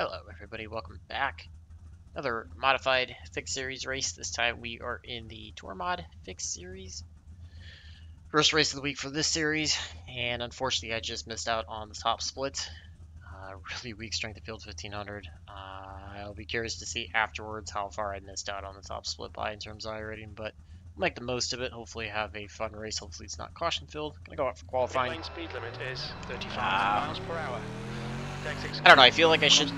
Hello everybody, welcome back. Another modified fixed series race. This time we are in the Tour Mod fixed series. First race of the week for this series, and unfortunately I just missed out on the top split. Really weak strength of field 1500. I'll be curious to see afterwards how far I missed out on the top split by in terms of iRating, but we'll make the most of it. Hopefully have a fun race. Hopefully it's not caution filled. Gonna go out for qualifying. Pit lane speed limit is 35 miles per hour. I don't know, I feel like I should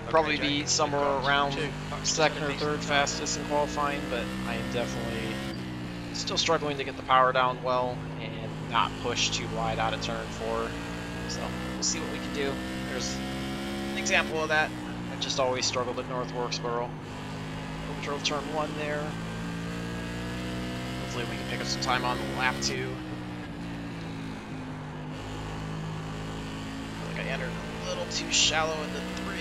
probably be somewhere around second or third fastest in qualifying, but I am definitely still struggling to get the power down well and not push too wide out of turn 4. So we'll see what we can do. There's an example of that. I just always struggled at North Wilkesboro. Overdrove turn 1 there. Hopefully we can pick up some time on lap 2. I feel like I entered a little too shallow into 3.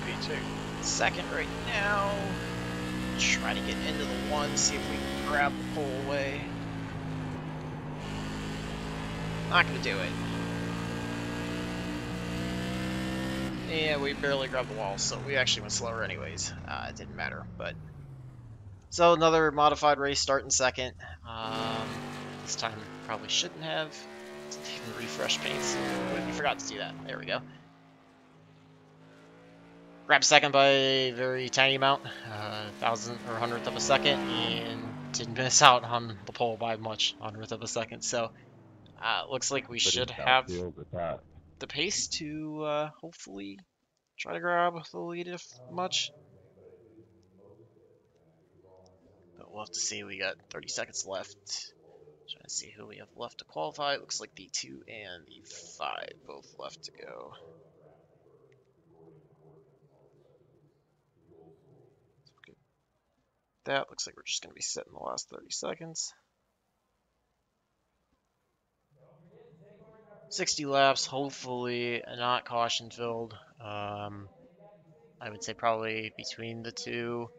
P2. Second right now. Try to get into the 1, see if we can grab the pole away. Not gonna do it. Yeah, we barely grabbed the wall, so we actually went slower anyways. It didn't matter, but... So another modified race starting second. This time probably shouldn't have. Didn't even refresh paints. We forgot to do that. There we go. Grabbed second by a very tiny amount, 1,000th or 100th of a second, and didn't miss out on the pole by much, 100th of a second. So looks like we should have the pace to hopefully try to grab the lead if much. But we'll have to see. We got 30 seconds left. Trying to see who we have left to qualify. It looks like the 2 and the 5 both left to go. That looks like we're just going to be sitting the last 30 seconds. 60 laps, hopefully not caution filled. I would say probably between the two,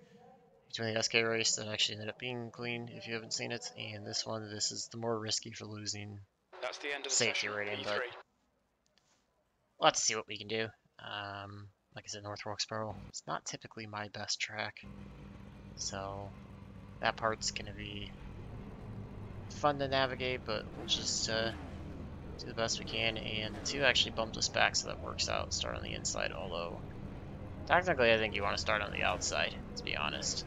between the SK race that actually ended up being clean if you haven't seen it, and this one, this is the more risky for losing That's the end of the safety session. rating, P3. but we'll have to see what we can do. Like I said, North Wilkesboro, it's not typically my best track, so that part's going to be fun to navigate, but we'll just do the best we can. And the 2 actually bumped us back, so that works out. Start on the inside, although technically I think you want to start on the outside, to be honest.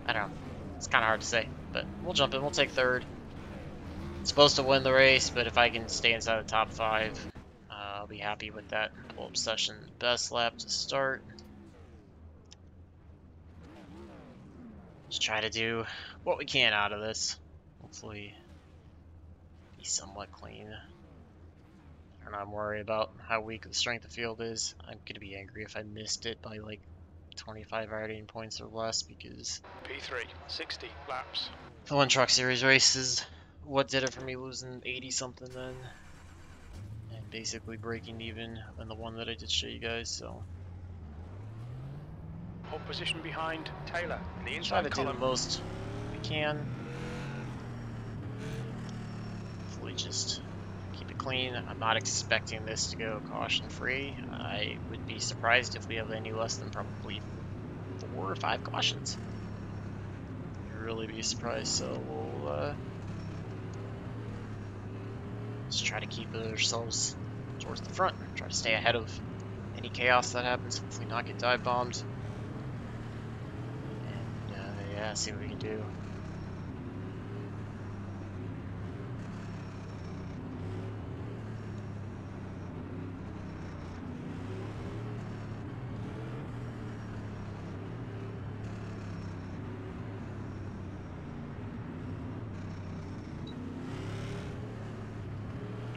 I don't know. It's kind of hard to say, but we'll jump in. We'll take third. It's supposed to win the race, but if I can stay inside the top 5, I'll be happy with that. Pull up session best lap to start. Just try to do what we can out of this. Hopefully be somewhat clean. I don't know, I'm worried about how weak the strength of field is. I'm going to be angry if I missed it by like 25 rating points or less, because P3. 60 laps. the One Truck Series race is what did it for me, losing 80 something then. And basically breaking even on the one that I did show you guys, so. Pole position behind Taylor in the Try inside to do column. the most we can. Hopefully just keep it clean. I'm not expecting this to go caution free. I would be surprised if we have any less than probably 4 or 5 cautions. I'd really be surprised, so we'll just try to keep ourselves towards the front. Try to stay ahead of any chaos that happens. Hopefully not get dive bombed. And yeah, see what we can do.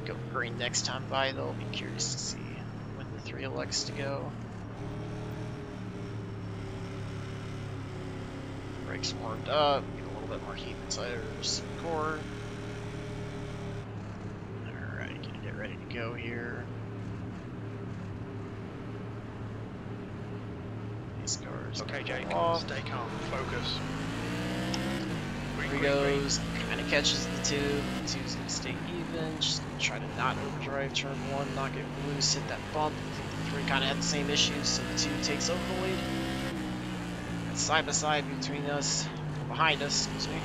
Go green next time by, though. I'll be curious to see when the 3 elects to go. Brakes warmed up, get a little bit more heat inside our core. Alright, gonna get ready to go here. These cars Okay, Jake. off. Stay calm. Focus. he goes, kind of catches the 2. The 2's going to stay even, just going to try to not overdrive turn 1, not get loose, hit that bump. I think the 3 kind of had the same issues, so the 2 takes over the lead. It's side by side between us, behind us, excuse me.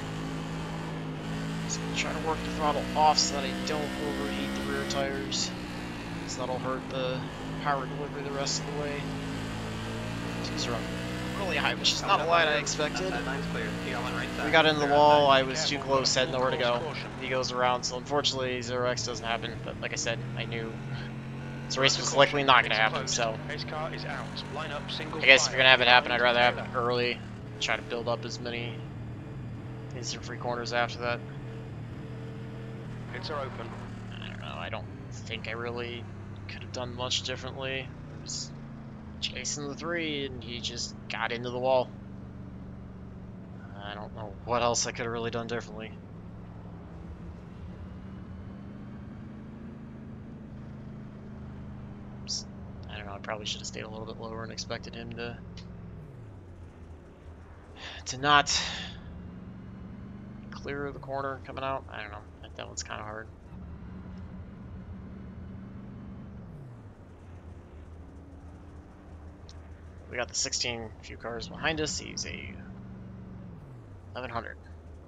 Just going to try to work the throttle off so that I don't overheat the rear tires, because that'll hurt the power delivery the rest of the way. 2's running really high, which is not a line I expected. We got into the wall, I was too close, had nowhere to go. He goes around, so unfortunately 0x doesn't happen, but like I said, I knew this race was likely not going to happen, so I guess if you're going to have it happen, I'd rather have it early, try to build up as many instant free corners after that. Pits are open. I don't know, I don't think I really could have done much differently. I was chasing the 3 and he just got into the wall. I don't know what else I could have really done differently. I don't know, I probably should have stayed a little bit lower and expected him to not clear the corner coming out. I don't know, that one's kind of hard. We got the 16 few cars behind us. He's a 1100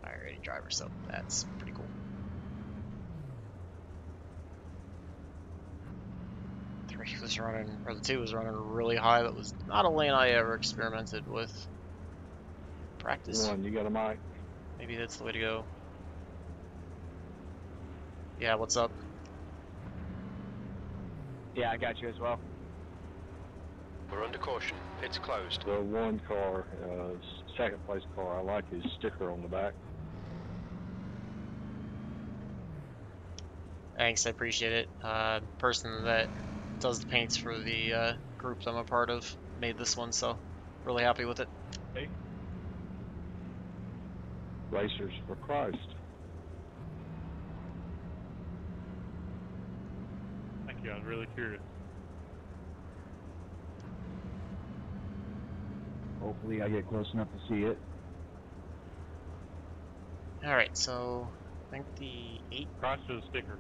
high rating driver, so that's pretty cool. 3 was running, or the 2 was running really high. That was not a lane I ever experimented with. Practice. You got a mic? Maybe that's the way to go. Yeah, what's up? Yeah, I got you as well. We're under caution. It's closed. The 1 car, second place car, I like his sticker on the back. Thanks, I appreciate it. Person that does the paints for the group I'm a part of made this one, so really happy with it. Hey. Racers for Christ. Thank you, I was really curious. Hopefully I get close enough to see it. Alright, so I think the 8 Cross to the sticker.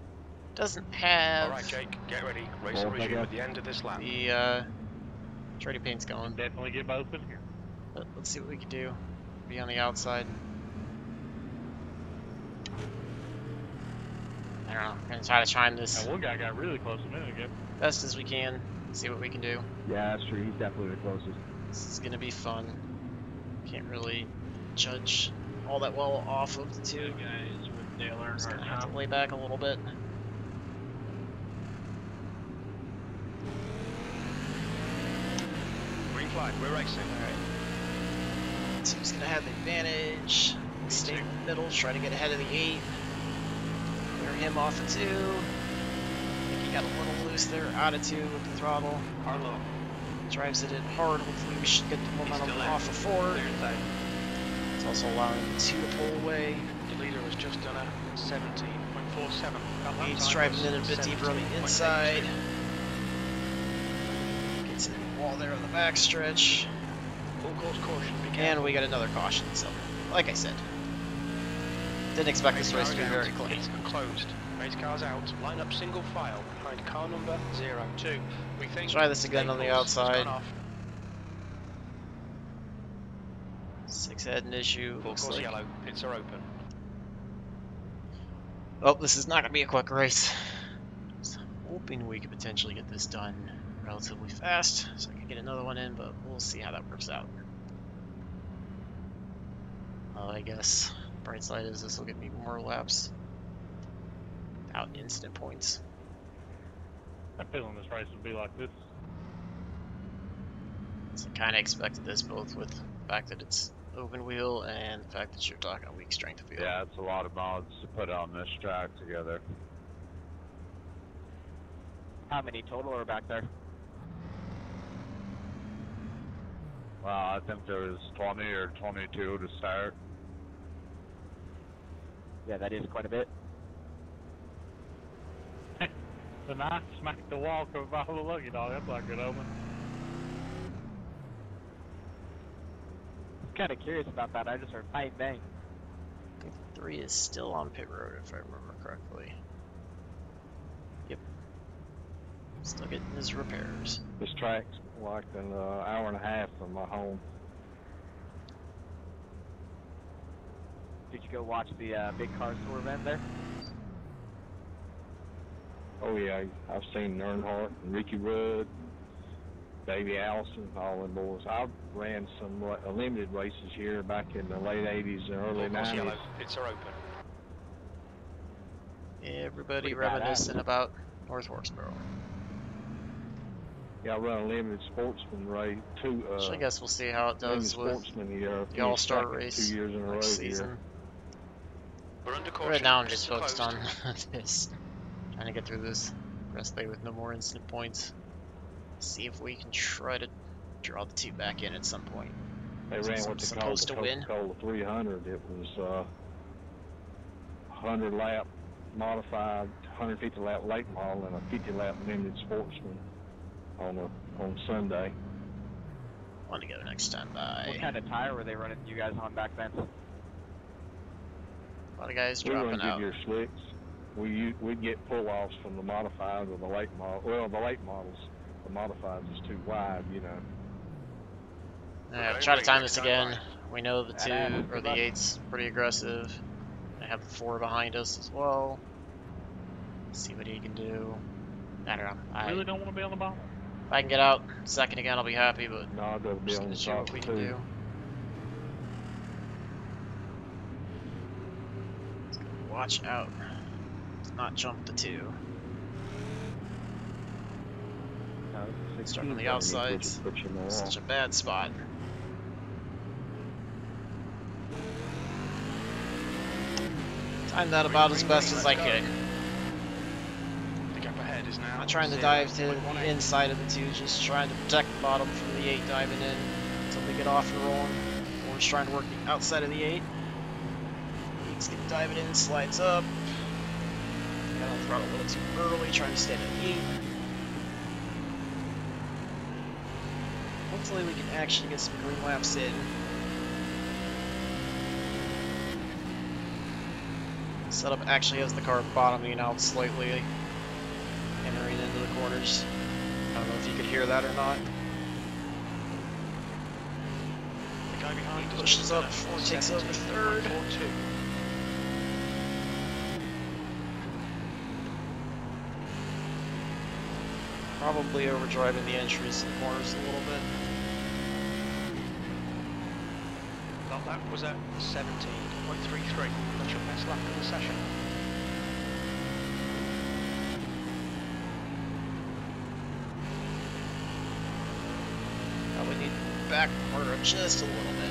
doesn't have Alright, Jake, get ready. Race will resume at the end of this lap. the trading paint's going. Definitely get both in here. But let's see what we can do. Be on the outside. I don't know. We're gonna try to chime this Now, one guy got really close a minute ago. best as we can. See what we can do. Yeah, that's true. He's definitely the closest. This is gonna be fun. Can't really judge all that well off of the 2 guys with Dale Earnhardt. Just gonna have to lay back a little bit. Green flag, we're racing. Alright. 2's gonna have the advantage. Stay in the middle, try to get ahead of the 8. Clear him off of 2. I think he got a little loose there, out of 2 with the throttle. Harlow. Drives it in hard. Hopefully we should get the momentum off of 4. It's also allowing the 2 to pull away. The leader has just done a 17.47. He's driving in a bit deeper on the inside. Gets in the wall there on the backstretch. Full course caution. And we got another caution, so like I said, didn't expect this race to be very clean. It's closed. Race cars out. Line up single file behind car number 02. We think. Try this again on the outside. 6 had an issue. Full Looks course like. yellow. Pits are open. Oh, this is not going to be a quick race. So I'm hoping we could potentially get this done relatively fast, so I can get another one in, but we'll see how that works out. I guess bright side is this will get me more laps without instant points. I'm feeling this race would be like this. So I kind of expected this, both with the fact that it's open wheel and the fact that you're talking a weak strength of wheel. Yeah, it's a lot of mods to put on this track together. How many total are back there? Well, I think there was 20 or 22 to start. Yeah, that is quite a bit. The knife smacked the wall covered by the lucky dog. That's like a good omen. I'm kind of curious about that. I just heard bang bang. I think 3 is still on pit road, if I remember correctly. Yep. Still getting his repairs. This track's like an hour and a half from my home. Did you go watch the big car store event there? Oh yeah, I've seen Earnhardt and Ricky Rudd, Davey Allison, all them boys. I ran some limited races here back in the late 80s and early Full course 90s. yellow, pits are open. Everybody Pretty badass. reminiscing about North Wilkesboro. Yeah, I run a limited sportsman race, Which I guess we'll see how it limited does with sportsman here. the All-Star Second race 2 years in a row next here. season. We're under caution. Right now I'm pits just are focused closed. on this. Trying to get through this rest day with no more incident points. See if we can try to draw the 2 back in at some point. They ran what they called Supposed the to win. Coca-Cola 300. It was 100 lap modified, 150 lap late model, and a 50 lap limited sportsman on Sunday. Want to go next time What by. kind of tire were they running you guys on back then? A lot of guys We run dropping out. Goodyear slicks. We'd get pull-offs from the modified or the late model. Well, the late models, the modified is too wide, you know. Try to time this again. Right. We know the 2 Badass. or the 8's pretty aggressive. I have the 4 behind us as well. See what he can do. I don't know. I really don't want to be on the bottom. If I can get out second again, I'll be happy, but No, I'd rather be just on gonna the see top what we can two. do. Let's go watch out. Let's not jump the 2. Starting on the outsides. Put you in the wall. Such a bad spot. Timed that about as best as I could. The gap ahead is now. Not trying to dive to the inside of the 2, just trying to protect the bottom from the 8 diving in until they get off and rolling. Or just trying to work the outside of the 8. 8's gonna dive it in, slides up. Got on the throttle a little too early, trying to stay at 8. Hopefully we can actually get some green laps in. Setup actually has the car bottoming out slightly, entering into the corners. I don't know if you could hear that or not. The guy behind us Pushes up before it takes over 3rd. 4-2. Probably overdriving the entries and corners a little bit. Well, that was at 17.33. That's your best lap of the session. Probably need back corner just a little bit.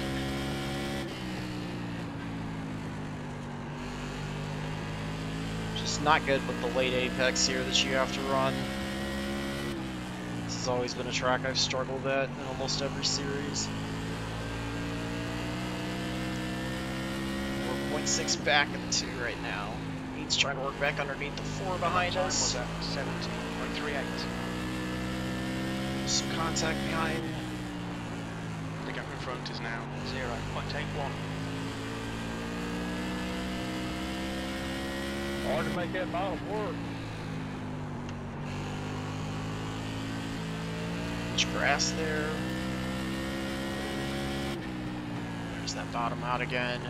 Just not good with the late apex here that you have to run. This has always been a track I've struggled at in almost every series. 4.6 back of the 2 right now. He's trying to work back underneath the 4 behind Time us. was at 17.38. Some contact behind. The gap in front is now 0.81. Hard to make that bottom work. Much grass there. There's that bottom out again.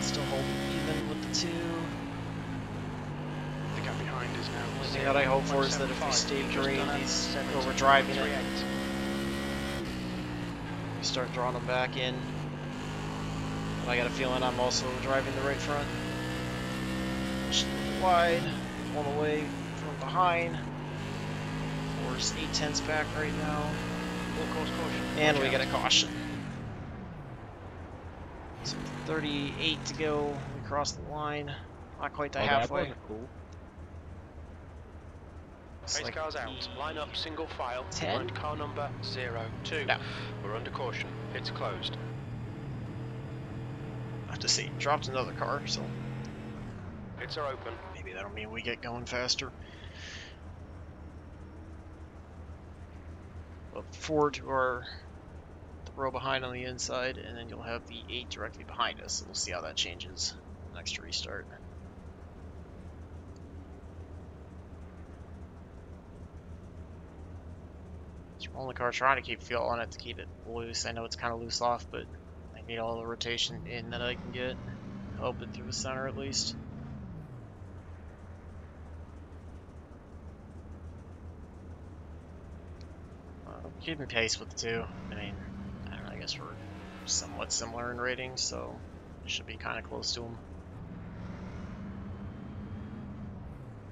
Still holding even with the 2. The gap behind is now. Only thing that I hope for is that if we 0.75. stay Just green, done at he's 17.38. overdriving it. We start drawing them back in. But I got a feeling I'm also driving the right front. Just a little wide, all the way from behind. We're 8/10ths back right now. Full course caution. And Watch we out. get a caution. So 38 to go. We cross the line. Not quite to Oh, that halfway. wasn't cool. Looks Race like cars out. Line up single file. 10? Find car number 02. No. We're under caution. It's closed. I have to see. Dropped another car, so Pits are open. maybe that'll mean we get going faster. Look forward to the row behind on the inside, and then you'll have the 8 directly behind us. So we'll see how that changes next restart. Just rolling the car, trying to keep feel on it to keep it loose. I know it's kind of loose off, but I need all the rotation in that I can get. Help it through the center at least. Keeping pace with the two. I mean, I don't know, I guess we're somewhat similar in ratings, so it should be kind of close to him.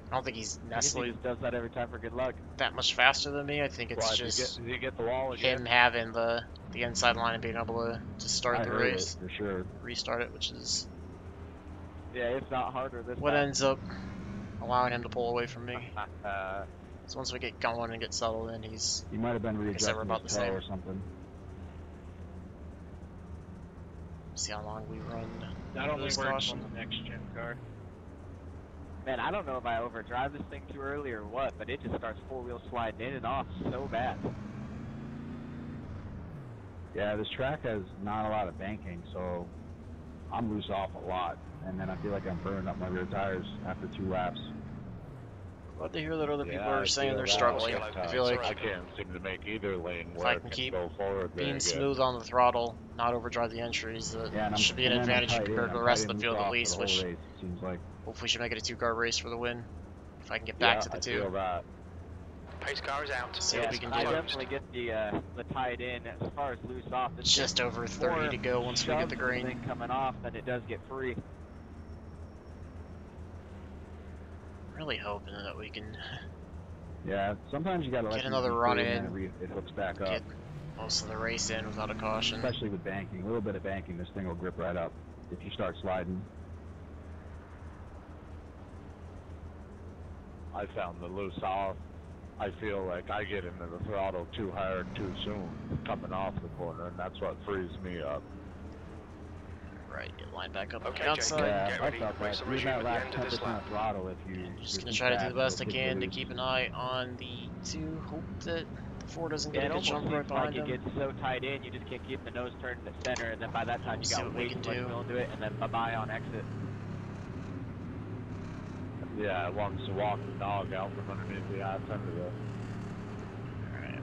I don't think he's necessarily He just does that every time for good luck. that much faster than me. I think it's Why, just did you get the wall again? him having the inside line and being able to start I the heard race, it, for sure. restart it, which is Yeah, it's not harder this what time. ends up allowing him to pull away from me. So once we get going and get settled in, he's He might have been I said we're readjusting about his the toe same. or something. see how long we run. That only Lose works caution. on the next gen car. Man, I don't know if I overdrive this thing too early or what, but it just starts four-wheel sliding in and off so bad. Yeah, this track has not a lot of banking, so I'm loose off a lot, and then I feel like I'm burning up my rear tires after 2 laps. Glad to hear that other people Yeah, are I saying feel they're that. struggling. Yellow I feel like I can't seem to make either lane if where I can keep go forward very being good. smooth on the throttle, not overdrive the entries, that Yeah, and should be an advantage compared to the rest of the field at least, the which whole race, it seems like. hopefully should make it a 2-car race for the win. If I can get back Yeah, to the I 2. feel that. Pace car is out. See what we can I do. definitely get the tied in as far as loose off. It's Just over 30 to go once we get the green. thing coming off than it does get free. Really hoping that we can Yeah, sometimes you gotta let Get things another be run free and in. then it hooks back up. get most of the race in without a caution. Especially with banking. A little bit of banking, this thing will grip right up if you start sliding. I found the loose off. I feel like I get into the throttle too hard too soon coming off the corner, and that's what frees me up. Right, get lined back up on Okay, the Jake, outside. Yeah, get I ready. felt Race that. will Use resume that at the last end of this 10% lap. throttle if you... Just you're gonna too try to do fast, the best I it'll can to loose. keep an eye on the 2. Hope that the 4 doesn't Yeah, get it a good almost jump seems right like behind it him. gets so tied in, you just can't keep the nose turned to center, and then by that time you See got what we way can too much do. wheel into it, and then bye-bye on exit. Yeah, it wants to walk the dog out from underneath the ass end of it. Alright,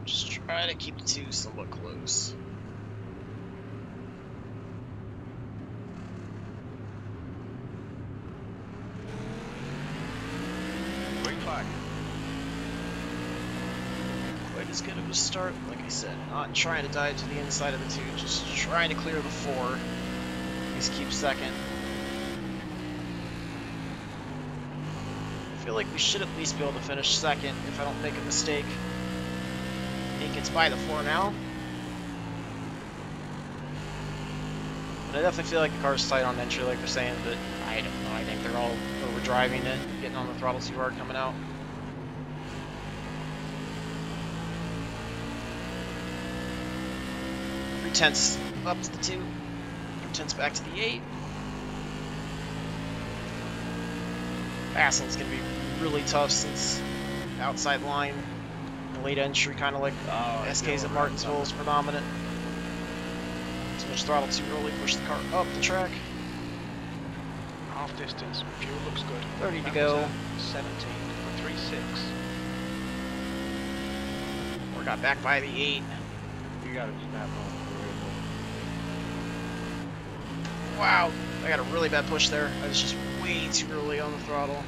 just try to keep the 2 somewhat close. Green flag. Quite as good of a start, like I said. Not trying to dive to the inside of the 2, just trying to clear the 4. Please keep second. I feel like we should at least be able to finish second if I don't make a mistake. I think it's by the 4 now. But I definitely feel like the car's tight on entry, like they're saying, but I don't know. I think they're all overdriving it, getting on the throttle too hard coming out. Three tenths up to the 2. 3 tenths back to the 8. Passing's gonna be really tough since the outside line, the late entry, kind of like SKs at Martinsville is predominant. Too much throttle too early, push the car up the track. Half distance. Fuel looks good. 30 to That go. was a 17.36. We got back by the 8. You gotta snap on Wow, I got a really bad push there. I was just way too early on the throttle.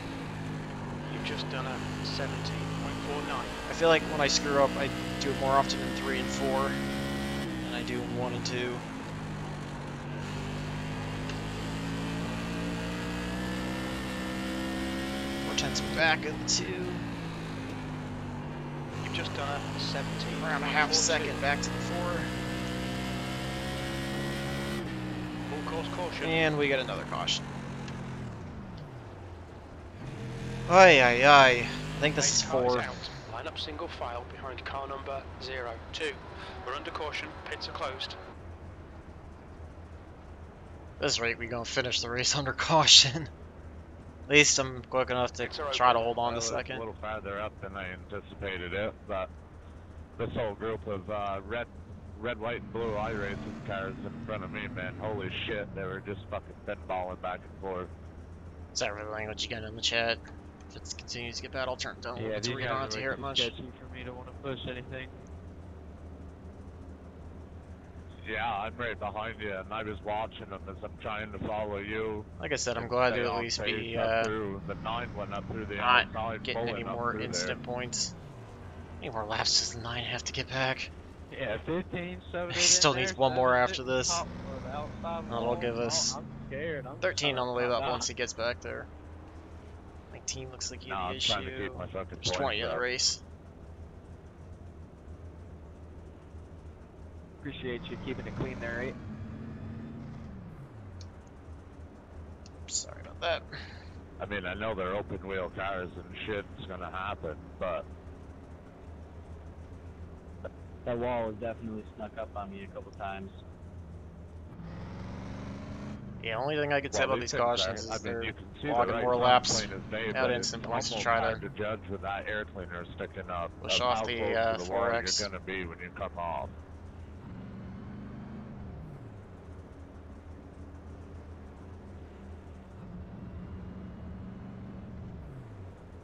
You've just done a 17.49. I feel like when I screw up, I do it more often in 3 and 4 than I do in 1 and 2. Four tenths back of the 2. You've just done a 17. Around a half second back to the 4. Full course caution. And we get another caution. Ay, ay, ay. I think this is Pace car is 4. out. Line up single file behind car number 02. We're under caution. Pits are closed. At this rate, we're going to finish the race under caution. At least I'm quick enough to Pits are try to open. hold on to It's second. a little farther up than I anticipated it, but this whole group of red red, white, and blue iRacing cars in front of me, man. Holy shit, they were just fucking pinballing back and forth. Is that really language you got in the chat? If it continues to get bad, I'll turn it down a little Yeah, bit so these you don't have guys to are hear way it too much. sketchy for me to want to push anything. Yeah, I'm right behind you, and I was watching them as I'm trying to follow you. Like I said, I'm and glad stay to at on least pace be up through. The 9 went up through the not outside, getting any pulling up more through instant points. How many more laps does the 9 have to get back? Yeah, 15, 7, He still needs one more after this. Outside That'll give us I'm scared. I'm 13 on the way up up once he gets back there. 19 looks like you No, have I'm the trying to issue. keep my fucking There's 20 in the up. race. Appreciate you keeping it clean there, right? Sorry about that. I mean, I know they're open wheel cars and shit's gonna happen, but That wall has definitely snuck up on me a couple times. Yeah, only thing I could say about these cautions is they're you can see logging the more right laps plain as day, without but instant it's points to almost try hard to to judge with that air cleaner sticking up push of off how the close to the wall 4X. you're gonna be when you come off.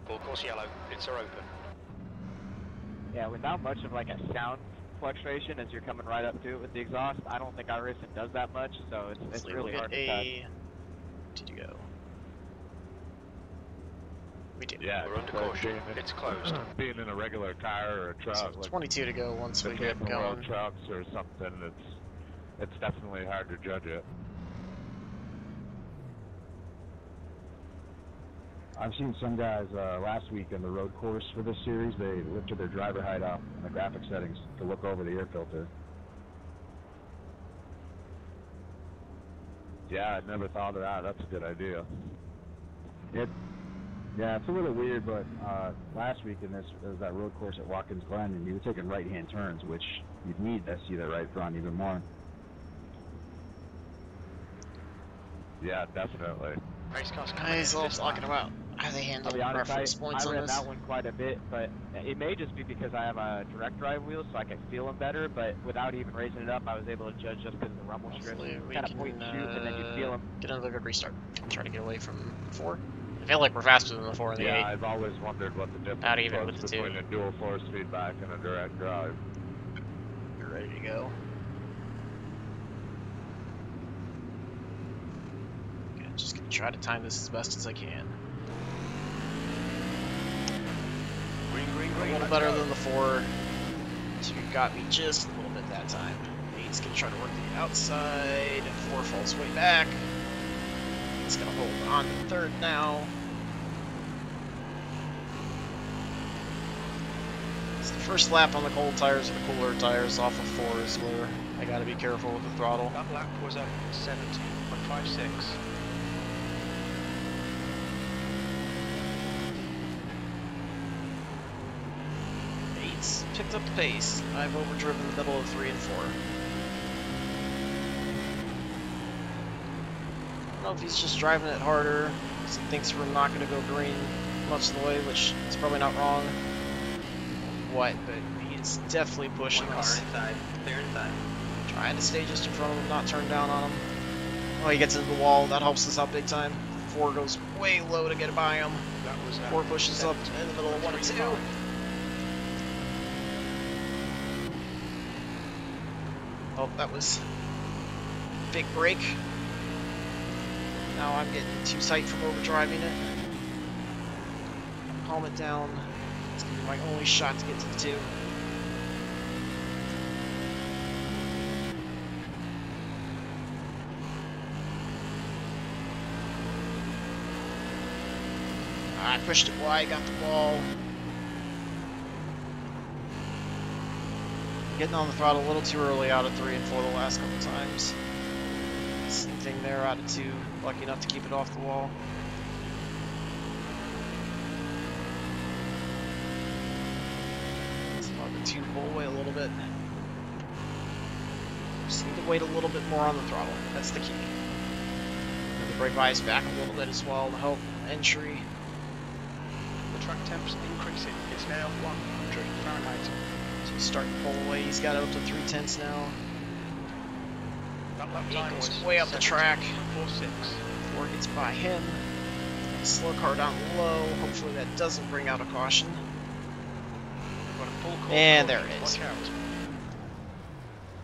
Full course yellow, pits are open. Yeah, without much of like a sound fluctuation as you're coming right up to it with the exhaust, I don't think iRacing does that much, so it's Hopefully really we'll hard get to test. Did you go? We did. Yeah, We're under so caution. It's closed. Being in a regular car or a truck, So like 22 to go once the we get Camping World going. trucks or something, it's definitely hard to judge it. I've seen some guys last week in the road course for this series, they lifted their driver height up in the graphic settings to look over the air filter. Yeah, I never thought of that. That's a good idea. Yeah, it's a little weird, but last week in this, there was that road course at Watkins Glen, and you were taking right-hand turns, which you'd need to see the right front even more. Yeah, definitely. Race cars coming Guys, in all this talking lap. about how they I'll handle be honest, reference points I on ran this. that one quite a bit, but it may just be because I have a direct drive wheel, so I can feel them better, but without even raising it up, I was able to judge just because of the rumble strips. Hopefully we Kind of can point and shoot, and then you feel them. get another good restart. I'll try to get away from 4. I feel like we're faster than the 4 and the 8. Yeah, I've always wondered what the difference Not even was with the between 2. a dual force feedback and a direct drive. You're ready to go. Okay, just gonna try to time this as best as I can. Green, green, A green. little let's better go. than the 4. 2 got me just a little bit that time. 8's gonna try to work the outside. 4 falls way back. It's gonna hold on to 3rd now. It's the first lap on the cold tires or the cooler tires off of 4 is where I gotta be careful with the throttle. That lap was at 70.56. Eight's picked up the pace. I've overdriven the middle of 3 and 4. I don't know if he's just driving it harder because he thinks we're not going to go green much of the way, which is probably not wrong. What, but he's definitely pushing us. inside. Clear inside. Trying to stay just in front of him, not turn down on him. Oh, he gets into the wall. That helps us out big time. 4 goes way low to get by him. That was at 4 pushes up in the middle of 1 and 2. 3.5. Oh, that was big break. Now I'm getting too tight from overdriving it. Calm it down. It's gonna be my only shot to get to the 2. I pushed it wide, got the wall. Getting on the throttle a little too early out of 3 and 4 the last couple times. Same thing there out of 2. Lucky enough to keep it off the wall. Let's let the 2 pull away a little bit. Just need to wait a little bit more on the throttle. That's the key. And the brake bias back a little bit as well to help entry. The track temps increasing. It's now 100 Fahrenheit. So Starting to pull away. He's got it up to 3/10 now. That lap time Goes was way up the track 17.46. before it gets by him. Slow car down low. Hopefully that doesn't bring out a caution. We've got a full course And there caution. it is. Watch out.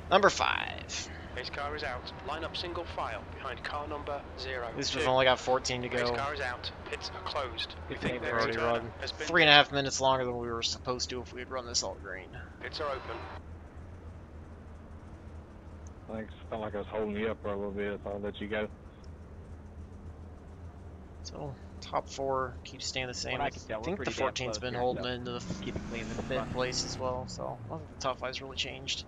Number 5. Race car is out. Line up single file behind car number 02. At least we've only got 14 to Race go. car is out. Pits are closed. We Good think thing their we've already returner run has been 3.5 minutes longer than we were supposed to if we had run this all green. Pits are open. I think it felt like I was holding you up for a little bit. I'll let you go. So top 4 keeps staying the same. What I I can tell, we're think the pretty damn 14's close been here, holding so into the keep it clean in the fifth front. place as well. So I don't think the top 5's really changed.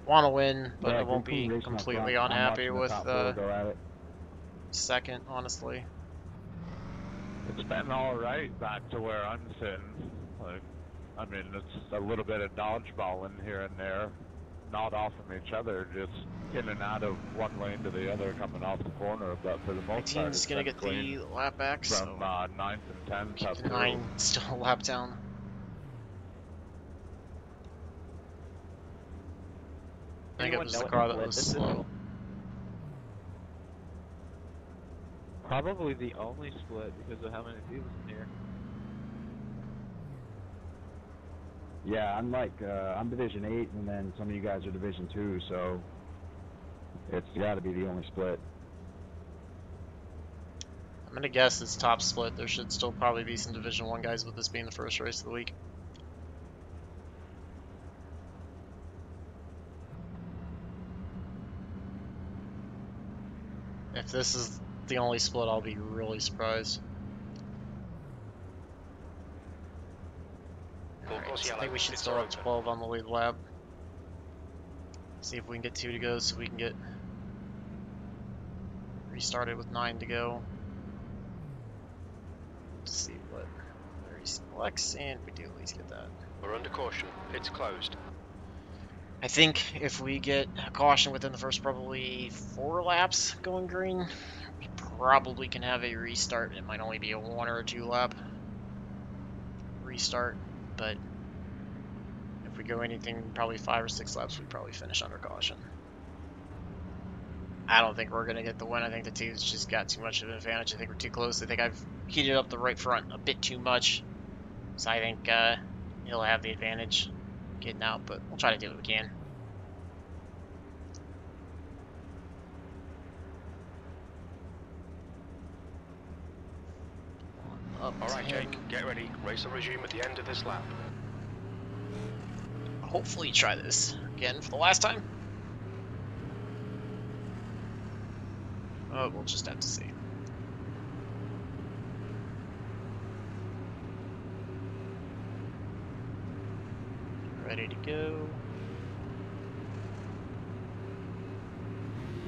Want to win, but Yeah, I won't good be racing up completely front. I'm unhappy watching the with top four go at it. second, honestly. It's been all right back to where I'm sitting. Like, I mean, it's a little bit of dodgeballing here and there, not off of each other, just in and out of one lane to the other, coming off the corner. But for the My most part, team's it's gonna been get clean the lap back, from so 9th and 10th keep up the through. 9 still a lap down. I think it Anyone was know the what car that split was this is? slow. Probably the only split because of how many people in here. Yeah, I'm like, I'm Division 8, and then some of you guys are Division 2, so it's got to be the only split. I'm gonna guess it's top split. There should still probably be some Division 1 guys with this being the first race of the week. If this is the only split, I'll be really surprised. Full Alright, course so I yellow. think we should Pits still are have open. 12 on the lead lap. See if we can get 2 to go so we can get restarted with 9 to go. Let's see what he selects, and we do at least get that. We're under caution. Pits closed. I think if we get a caution within the first probably 4 laps going green, we probably can have a restart. It might only be a 1 or a 2 lap restart, but if we go anything probably 5 or 6 laps, we probably finish under caution. I don't think we're going to get the win. I think the team's just got too much of an advantage. I think we're too close. I think I've heated up the right front a bit too much, so I think he'll have the advantage getting out, but we'll try to do what we can. Up All right, to him. Jake, get ready. Race will resume at the end of this lap. Hopefully try this again for the last time. Oh, we'll just have to see. Ready to go.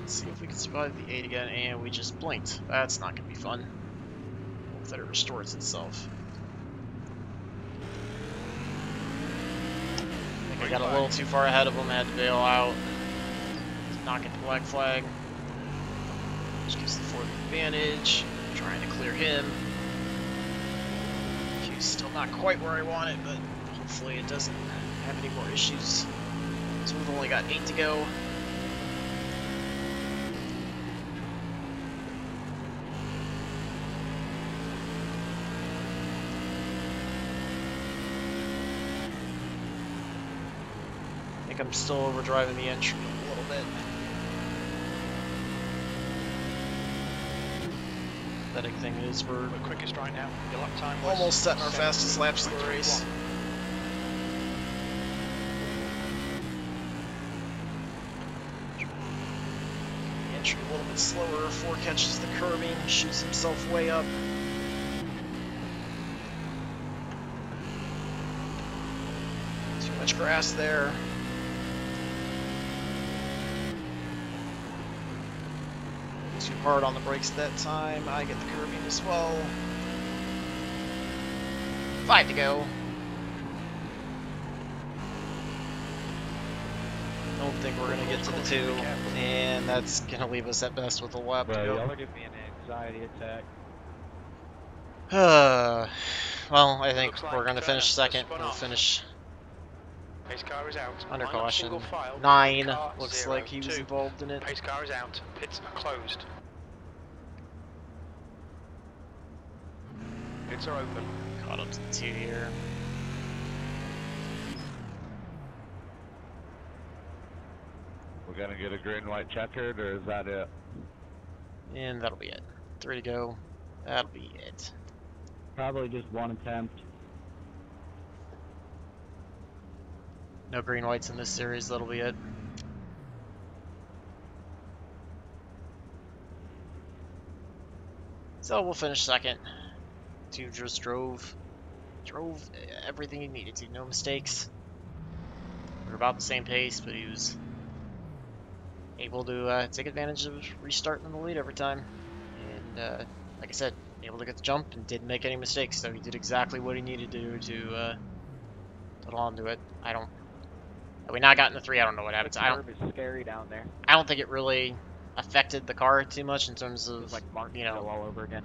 Let's see if we can survive the 8 again, and we just blinked. That's not going to be fun. Hope that it restores itself. I think I got a little too far ahead of him, had to bail out. Not get the black flag. Which gives the Ford the advantage. Trying to clear him. He's still not quite where I want it, but hopefully it doesn't have any more issues. So we've only got 8 to go. I think I'm still overdriving the entry a little bit. Pathetic thing is we're We're quickest right now. Your lap time was almost setting our fastest laps of the 7.31. race. The entry a little bit slower. Ford catches the curbing, shoots himself way up. Too much grass there. Too hard on the brakes at that time. I get the curbing as well. 5 to go. Don't think we're gonna get to the 2, and that's gonna leave us at best with a lap to Y'all go. are giving me an anxiety attack. well, I think Looks like we're going to finish Turner has second. spun We'll off. finish Pace car is out. under Line up caution. single file 9 behind car looks like he was 02. involved in it. Pace car is out. Pits are closed. Pits are open. Caught up to the 2 here. We're gonna get a green-white checkered, or is that it? And that'll be it. 3 to go. That'll be it. Probably just one attempt. No green whites in this series, that'll be it. So we'll finish second. 2 just drove everything he needed to, no mistakes. We were about the same pace, but he was able to take advantage of restarting in the lead every time. And like I said, able to get the jump and didn't make any mistakes, so he did exactly what he needed to do to hold on to it. Had we not gotten the 3, I don't know what happened. The curve is scary down there. I don't think it really affected the car too much in terms of, It's like Martin you know, all over again.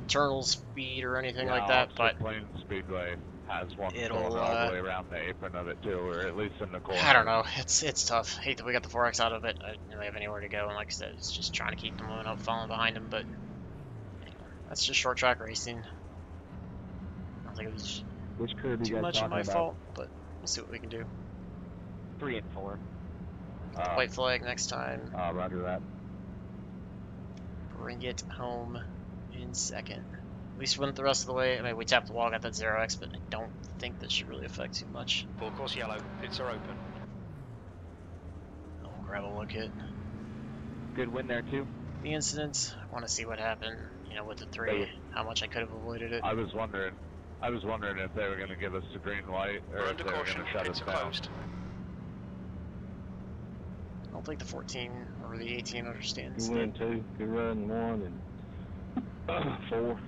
internal speed or anything Yeah, like that, also but Plain Speedway has one it'll, going all the way around the apron of it too, or at least in the corner. I don't know. It's tough. Hate that we got the 4X out of it. I didn't really have anywhere to go, and like I said, it's just trying to keep them moving up, following behind him. But that's just short track racing. I don't think it was Which curve you too guys much of talking my about? fault, but we'll see what we can do. 3 and 4. White flag next time. Roger that. Bring it home in second. At least we went the rest of the way. I mean, we tapped the wall, got that 0x, but I don't think that should really affect too much. Full course yellow. Pits are open. I'll grab a look at Good win there too. the incident. I want to see what happened, you know, with the 3, how much I could have avoided it. I was wondering if they were going to give us the green light, or We're if under they were caution. going to shut us Pits are down. closed. I don't think the 14 or the 18 understands. Good win 2, good run 1, and 4.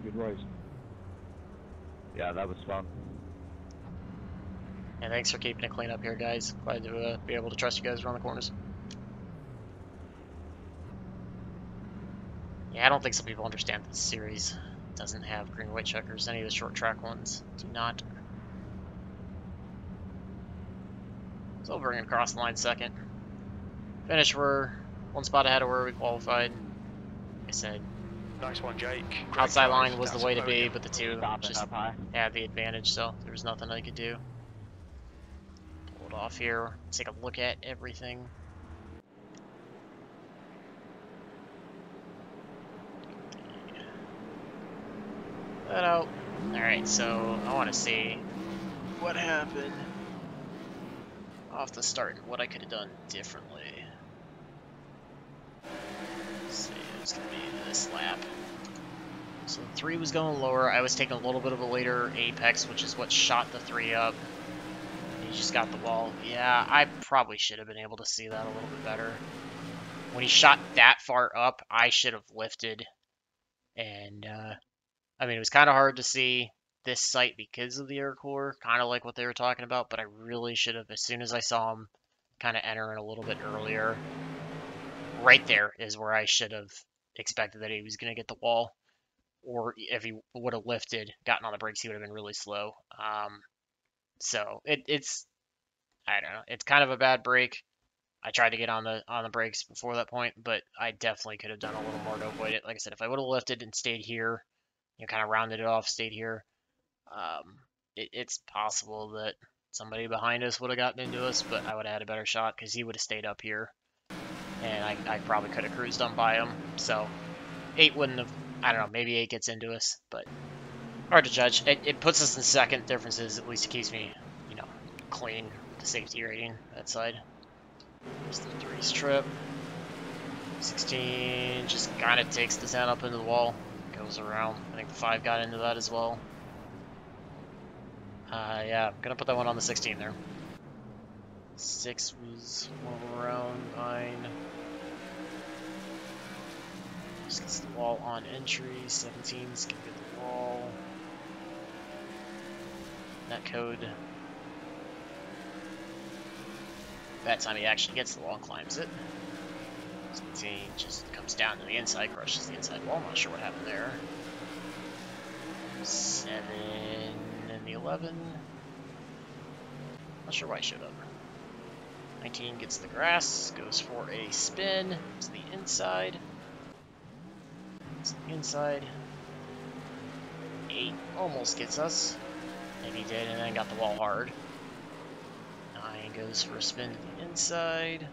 Good race. Yeah, that was fun. And thanks for keeping it clean up here, guys. Glad to be able to trust you guys around the corners. Yeah, I don't think some people understand that this series doesn't have green-white checkers. Any of the short track ones do not. So we'll bring it across the line second. Finish, we're 1 spot ahead of where we qualified. Like I said, Nice one, Jake. Great outside drive. line was That's the way a to be, podium. but the 2 Stopping just up high. had the advantage, so there was nothing I could do. Pull it off here, take a look at everything. That out. Alright, so I want to see what happened off the start and what I could have done differently. Let's see, it's going to be this lap. So 3 was going lower. I was taking a little bit of a later apex, which is what shot the 3 up. He just got the wall. Yeah, I probably should have been able to see that a little bit better. When he shot that far up, I should have lifted. And, I mean, it was kind of hard to see this sight because of the air cooler, kind of like what they were talking about, but I really should have, as soon as I saw him kind of entering a little bit earlier, right there is where I should have expected that he was going to get the wall. Or if he would have lifted, gotten on the brakes, he would have been really slow. So it's I don't know. It's kind of a bad break. I tried to get on the brakes before that point, but I definitely could have done a little more to avoid it. Like I said, if I would have lifted and stayed here, you know, kind of rounded it off, stayed here, it's possible that somebody behind us would have gotten into us, but I would have had a better shot because he would have stayed up here, and I probably could have cruised on by him. So 8 wouldn't have. I don't know, maybe 8 gets into us, but hard to judge. It puts us in second. Difference is, at least it keeps me, you know, clean with the safety rating that side. There's the 3's trip. 16 just kind of takes the 10 up into the wall, goes around. I think the 5 got into that as well. Yeah, I'm gonna put that one on the 16 there. 6 was one around, 9. Just gets the wall on entry. 17's gonna get the wall. Net code. That time he actually gets the wall and climbs it. 17 just comes down to the inside, crushes the inside wall. I'm not sure what happened there. 7 and the 11. Not sure why I showed up. 19 gets the grass, goes for a spin to the inside. To the inside. 8 almost gets us. Maybe he did, and then got the wall hard. 9 goes for a spin to the inside.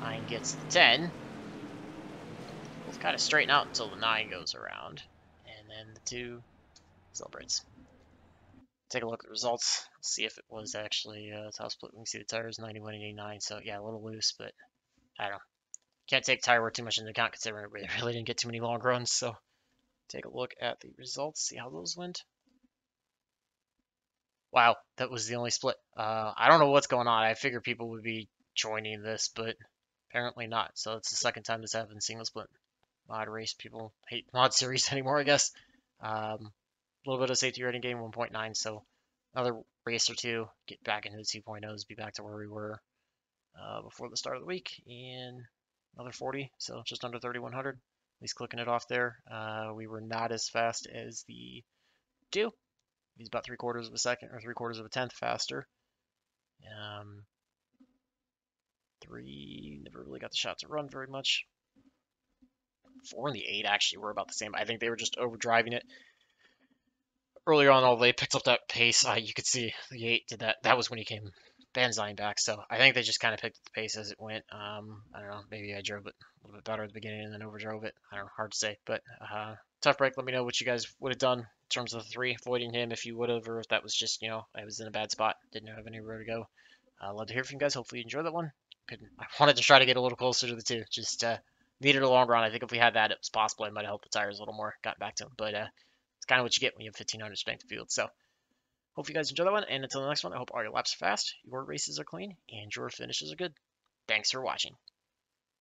9 gets the 10. Both kind of straighten out until the 9 goes around. And then the 2 celebrates. Take a look at the results. See if it was actually top split. We can see the tires 91 and 89. So yeah, a little loose, but I don't know. Can't take tire wear too much into account considering we really didn't get too many long runs. So take a look at the results. See how those went. Wow, that was the only split. I don't know what's going on. I figured people would be joining this, but apparently not. So it's the second time this happened, single split. Mod race, people hate mod series anymore, I guess. A little bit of safety rating game, 1.9, so another race or two, get back into the 2.0s, be back to where we were before the start of the week, and another 40, so just under 3,100. At least clicking it off there. We were not as fast as the 2. He's about 3/4 of a second, or 3/4 of a tenth faster. 3, never really got the shot to run very much. 4 and the 8 actually were about the same. I think they were just overdriving it. Earlier on, although they picked up that pace, you could see the 8 did that. That was when he came Banzine back. So I think they just kind of picked up the pace as it went. I don't know. Maybe I drove it a little bit better at the beginning and then overdrove it. I don't know. Hard to say. But tough break. Let me know what you guys would have done in terms of the 3, avoiding him if you would have, or if that was just, I was in a bad spot. Didn't have anywhere to go. Love to hear from you guys. Hopefully you enjoyed that one. I wanted to try to get a little closer to the 2. Just needed a long run. I think if we had that, it was possible. I might have helped the tires a little more. Got back to them. But it's kind of what you get when you have 1,500 spent field. So hope you guys enjoy that one. And until the next one, I hope all your laps are fast, your races are clean, and your finishes are good. Thanks for watching.